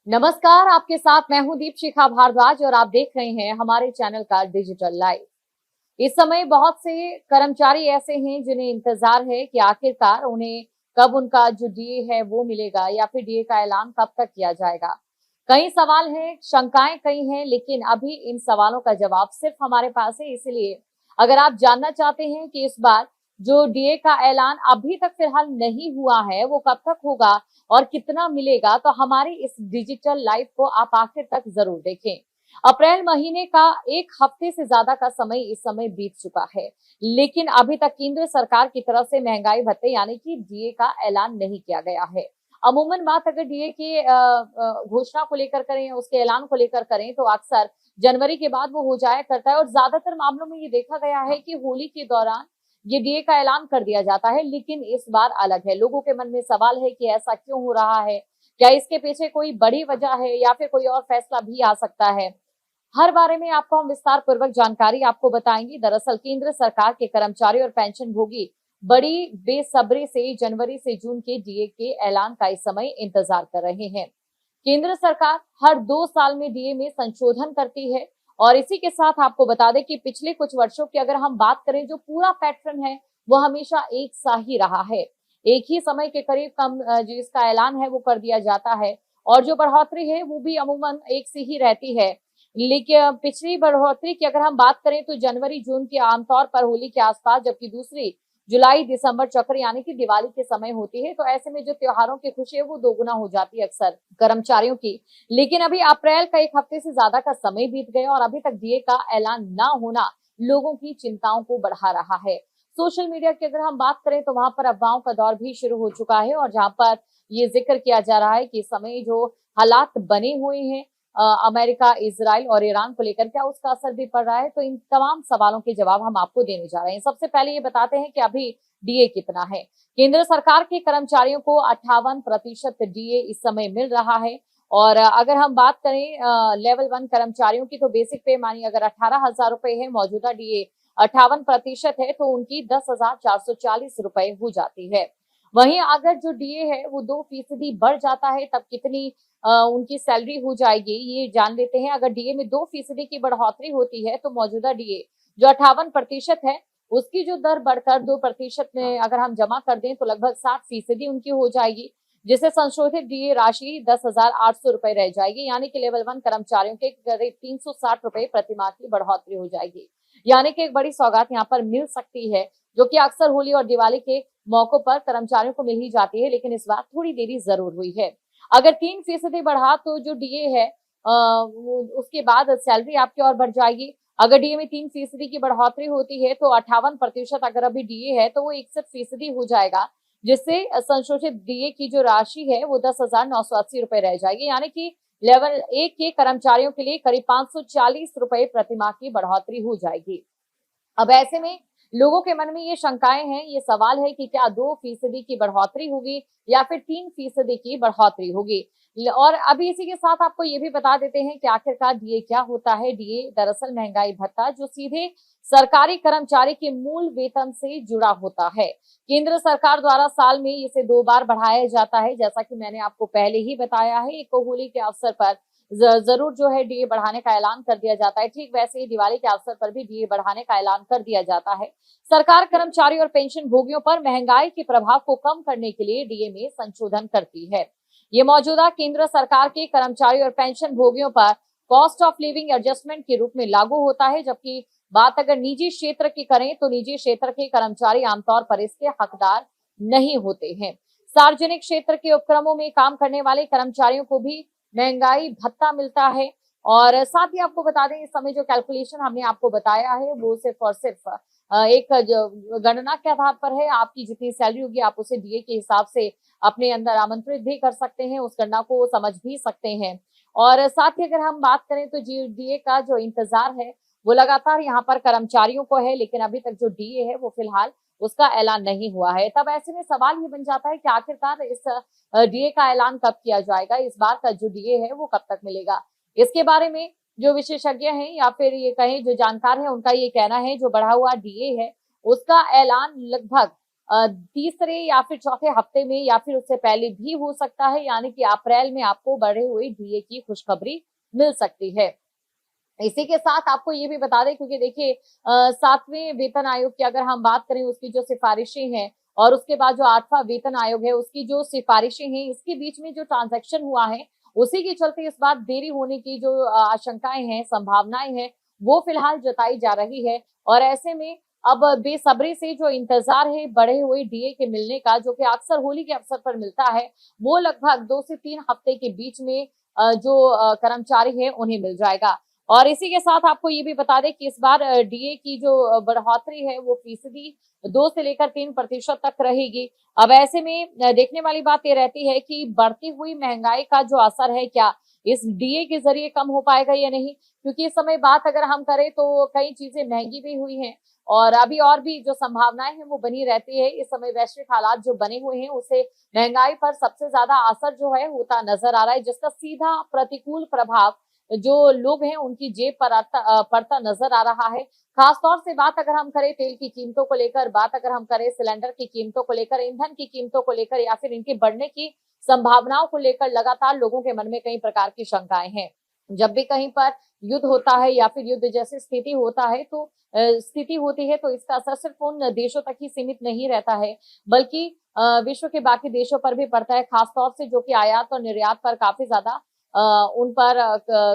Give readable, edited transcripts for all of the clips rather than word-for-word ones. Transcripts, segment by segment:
नमस्कार, आपके साथ मैं हूं दीपशिखा भारद्वाज और आप देख रहे हैं हमारे चैनल का डिजिटल लाइव। इस समय बहुत से कर्मचारी ऐसे हैं जिन्हें इंतजार है कि आखिरकार उन्हें कब उनका जो डीए है वो मिलेगा या फिर डीए का ऐलान कब तक किया जाएगा। कई सवाल हैं, शंकाएं कई हैं, लेकिन अभी इन सवालों का जवाब सिर्फ हमारे पास है। इसलिए अगर आप जानना चाहते हैं कि इस बार जो डीए का ऐलान अभी तक फिलहाल नहीं हुआ है वो कब तक होगा और कितना मिलेगा, तो हमारी इस डिजिटल लाइव को आप आखिर तक जरूर देखें। अप्रैल महीने का एक हफ्ते से ज्यादा का समय इस समय बीत चुका है, लेकिन अभी तक केंद्र सरकार की तरफ से महंगाई भत्ते यानी कि डीए का ऐलान नहीं किया गया है। अमूमन बात अगर डीए की घोषणा को लेकर करें, उसके ऐलान को लेकर करें, तो अक्सर जनवरी के बाद वो हो जाया करता है और ज्यादातर मामलों में ये देखा गया है कि होली के दौरान ये डीए का ऐलान कर दिया जाता है। लेकिन इस बार अलग है। लोगों के मन में सवाल है कि ऐसा क्यों हो रहा है, क्या इसके पीछे कोई बड़ी वजह है या फिर कोई और फैसला भी आ सकता है। हर बारे में आपको हम विस्तार पूर्वक जानकारी आपको बताएंगे। दरअसल केंद्र सरकार के कर्मचारी और पेंशन भोगी बड़ी बेसब्री से जनवरी से जून के डीए के ऐलान का इस समय इंतजार कर रहे हैं। केंद्र सरकार हर 2 साल में डीए में संशोधन करती है और इसी के साथ आपको बता दें कि पिछले कुछ वर्षों की अगर हम बात करें, जो पूरा पैटर्न है वो हमेशा एक सा ही रहा है। एक ही समय के करीब कम जो इसका ऐलान है वो कर दिया जाता है और जो बढ़ोतरी है वो भी अमूमन एक सी ही रहती है। लेकिन पिछली बढ़ोतरी की अगर हम बात करें तो जनवरी जून की आमतौर पर होली के आसपास, जबकि दूसरी जुलाई दिसंबर चक्र यानी कि दिवाली के समय होती है। तो ऐसे में जो त्योहारों की खुशी है वो दोगुना हो जाती है अक्सर कर्मचारियों की। लेकिन अभी अप्रैल का एक हफ्ते से ज्यादा का समय बीत गया और अभी तक डीए का ऐलान ना होना लोगों की चिंताओं को बढ़ा रहा है। सोशल मीडिया की अगर हम बात करें तो वहां पर अफवाहों का दौर भी शुरू हो चुका है और जहां पर ये जिक्र किया जा रहा है कि इस समय जो हालात बने हुए हैं अमेरिका, इजराइल और ईरान को लेकर, क्या उसका असर भी पड़ रहा है। तो इन तमाम सवालों के जवाब हम आपको देने जा रहे हैं। सबसे पहले ये बताते हैं कि अभी डीए कितना है। केंद्र सरकार के कर्मचारियों को 58% डीए इस समय मिल रहा है और अगर हम बात करें लेवल 1 कर्मचारियों की, तो बेसिक पे मानी अगर 18,000 रुपए है, मौजूदा डीए 58% है, तो उनकी 10,440 रुपए हो जाती है। वहीं अगर जो डीए है वो 2% बढ़ जाता है तब कितनी उनकी सैलरी हो जाएगी, ये जान लेते हैं। अगर डीए में 2% की बढ़ोतरी होती है तो मौजूदा डीए जो 58% है उसकी जो दर बढ़कर 2% में अगर हम जमा कर दें तो लगभग 60% उनकी हो जाएगी, जिससे संशोधित डीए राशि 10,800 रुपए रह जाएगी। यानी कि लेवल 1 कर्मचारियों के करीब 360 रुपए प्रति माह की बढ़ोतरी हो जाएगी। यानी कि एक बड़ी सौगात यहाँ पर मिल सकती है, जो कि अक्सर होली और दिवाली के मौकों पर कर्मचारियों को मिल ही जाती है, लेकिन इस बार थोड़ी देरी जरूर हुई है। अगर 3% बढ़ा तो जो डीए है उसके बाद सैलरी आपकी और बढ़ जाएगी। अगर डीए में 3% की बढ़ोतरी होती है तो 58% अगर अभी डीए है तो वो 61% हो जाएगा, जिससे संशोधित डीए की जो राशि है वो 10,980 रुपए रह जाएगी। यानी कि लेवल 1 के कर्मचारियों के लिए करीब 540 रुपए प्रति माह की बढ़ोतरी हो जाएगी। अब ऐसे में लोगों के मन में ये शंकाएं हैं, ये सवाल है कि क्या 2% की बढ़ोतरी होगी या फिर 3% की बढ़ोतरी होगी। और अभी इसी के साथ आपको ये भी बता देते हैं कि आखिरकार डीए क्या होता है। डीए दरअसल महंगाई भत्ता जो सीधे सरकारी कर्मचारी के मूल वेतन से जुड़ा होता है। केंद्र सरकार द्वारा साल में इसे 2 बार बढ़ाया जाता है, जैसा कि मैंने आपको पहले ही बताया है। एक होली के अवसर पर जरूर जो है डीए बढ़ाने का ऐलान कर दिया जाता है, ठीक वैसे ही दिवाली के अवसर पर भी डीए बढ़ाने का ऐलान कर दिया जाता है। सरकार कर्मचारी और पेंशन भोगियों पर महंगाई के प्रभाव को कम करने के लिए डीए में संशोधन करती है। ये मौजूदा केंद्र सरकार के कर्मचारी और पेंशन भोगियों पर कॉस्ट ऑफ लिविंग एडजस्टमेंट के रूप में लागू होता है, जबकि बात अगर निजी क्षेत्र की करें तो निजी क्षेत्र के कर्मचारी आमतौर पर इसके हकदार नहीं होते हैं। सार्वजनिक क्षेत्र के उपक्रमों में काम करने वाले कर्मचारियों को भी महंगाई भत्ता मिलता है। और साथ ही आपको बता दें, इस समय जो कैलकुलेशन हमने आपको बताया है वो सिर्फ और सिर्फ एक जो गणना के आधार पर है। आपकी जितनी सैलरी होगी आप उसे डीए के हिसाब से अपने अंदर आमंत्रित भी कर सकते हैं, उस गणना को समझ भी सकते हैं। और साथ ही अगर हम बात करें तो जी डीए का जो इंतजार है वो लगातार यहाँ पर कर्मचारियों को है, लेकिन अभी तक जो डीए है वो फिलहाल उसका ऐलान नहीं हुआ है। तब ऐसे में सवाल ये बन जाता है कि आखिरकार इस डीए का ऐलान कब किया जाएगा, इस बार का जो डीए है वो कब तक मिलेगा। इसके बारे में जो विशेषज्ञ हैं या फिर ये कहें जो जानकार है उनका ये कहना है जो बढ़ा हुआ डीए है उसका ऐलान लगभग तीसरे या फिर चौथे हफ्ते में या फिर उससे पहले भी हो सकता है, यानी कि अप्रैल में आपको बढ़े हुए डीए की खुशखबरी मिल सकती है। इसी के साथ आपको ये भी बता दें, क्योंकि देखिए 7वें वेतन आयोग की अगर हम बात करें, उसकी जो सिफारिशें हैं और उसके बाद जो 8वां वेतन आयोग है उसकी जो सिफारिशें हैं, इसके बीच में जो ट्रांजैक्शन हुआ है उसी के चलते इस बार देरी होने की जो आशंकाएं हैं, संभावनाएं हैं, वो फिलहाल जताई जा रही है। और ऐसे में अब बेसब्री से जो इंतजार है बढ़े हुए डीए के मिलने का, जो कि अक्सर होली के अवसर पर मिलता है, वो लगभग 2 से 3 हफ्ते के बीच में जो कर्मचारी है उन्हें मिल जाएगा। और इसी के साथ आपको ये भी बता दें कि इस बार डीए की जो बढ़ोतरी है वो फीसदी 2 से लेकर 3% तक रहेगी। अब ऐसे में देखने वाली बात ये रहती है कि बढ़ती हुई महंगाई का जो असर है, क्या इस डीए के जरिए कम हो पाएगा या नहीं, क्योंकि इस समय बात अगर हम करें तो कई चीजें महंगी भी हुई हैं और अभी और भी जो संभावनाएं हैं वो बनी रहती है। इस समय वैश्विक हालात जो बने हुए हैं उससे महंगाई पर सबसे ज्यादा असर जो है होता नजर आ रहा है, जिसका सीधा प्रतिकूल प्रभाव जो लोग हैं उनकी जेब पर पड़ता नजर आ रहा है। खासतौर से बात अगर हम करें तेल की कीमतों को लेकर, बात अगर हम करें सिलेंडर की कीमतों को लेकर, ईंधन की कीमतों को लेकर या फिर इनके बढ़ने की संभावनाओं को लेकर लगातार लोगों के मन में कई प्रकार की शंकाएं हैं। जब भी कहीं पर युद्ध होता है या फिर युद्ध जैसी स्थिति होती है तो इसका असर सिर्फ उन देशों तक ही सीमित नहीं रहता है, बल्कि विश्व के बाकी देशों पर भी पड़ता है, खासतौर से जो कि आयात और निर्यात पर काफी ज्यादा उन पर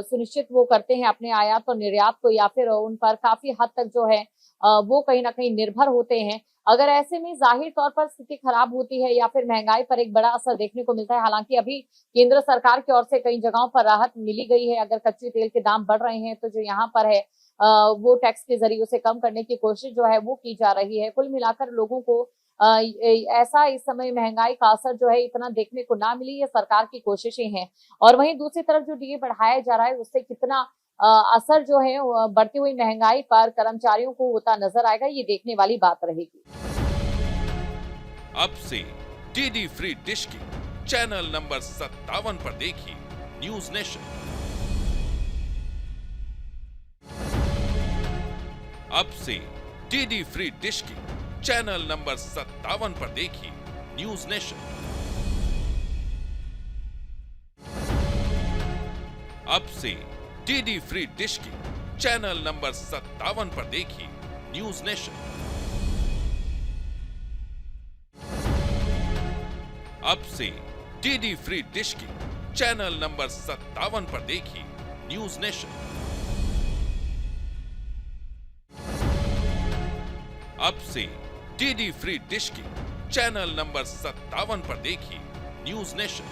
सुनिश्चित वो करते हैं अपने आयात और निर्यात को, या फिर उन पर काफी हद तक जो है वो कहीं ना कहीं निर्भर होते हैं। अगर ऐसे में जाहिर तौर पर स्थिति खराब होती है या फिर महंगाई पर एक बड़ा असर देखने को मिलता है। हालांकि अभी केंद्र सरकार की ओर से कई जगहों पर राहत मिली गई है। अगर कच्चे तेल के दाम बढ़ रहे हैं तो जो यहाँ पर है वो टैक्स के जरिए उसे कम करने की कोशिश जो है वो की जा रही है। कुल मिलाकर लोगों को ऐसा इस समय महंगाई का असर जो है इतना देखने को ना मिली, ये सरकार की कोशिशें हैं। और वहीं दूसरी तरफ जो डीए बढ़ाया जा रहा है उससे कितना असर जो है बढ़ती हुई महंगाई पर कर्मचारियों को होता नजर आएगा, ये देखने वाली बात रहेगी। अब से डीडी फ्री डिश की चैनल नंबर 57 पर देखिए न्यूज नेशन। अब से डीडी फ्री डिश की चैनल नंबर 57 पर देखिए न्यूज नेशन। अब से डीडी फ्री डिश की चैनल नंबर 57 पर देखिए न्यूज नेशन। अब से डीडी फ्री डिश की चैनल नंबर 57 पर देखिए न्यूज नेशन। अब से डीडी फ्री डिश की चैनल नंबर 57 पर देखिए न्यूज नेशन।